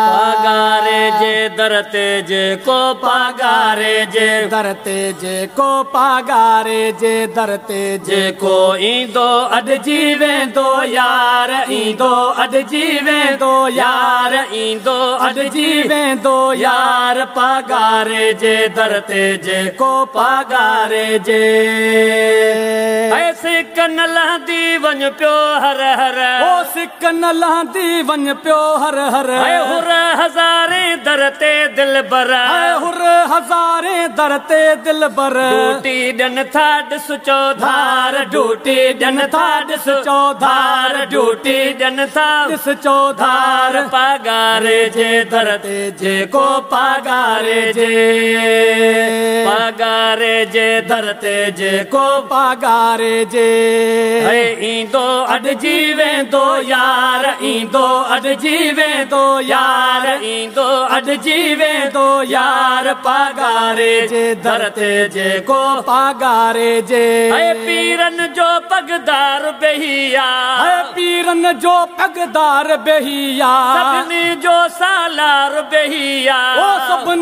पगारे जे दरते जे को पगारे जे दरते जे को पगारे जे दरते जे को ईंदो अॾिजी वेंदो यार ईंदो अॾिजी वेंदो यार ईंदो अॾिजी वेंदो यार पगारे जे दरते जे को पगारे जे सिक न लहंदी वञ पियो हर हर ओ सिक न लहंदी वञ पियो हर हर हुर हज़ारे दरते दिल बर हुर हज़ारे दरते दिल बर ड्यूटी ॾियनि था ॾिस चौधार ड्यूटी ॾियनि था ॾिस चौधार ड्यूटी ॾियनि था ॾिस चौधार पगारे जे दरते जे को पगारे जे पगारे जे दरते जे को पगारे जे ईंदो अॾिजी वेंदो यार ईंदो अॾिजी वेंदो यार ईंदो अॾिजी वेंदो यार पगारे जे दरते जे को पगारे जे पीरनि जो पगदार बेहिया पीरनि जो पगदार बेहिया सभिनी जो सालार बेहिया सभिनी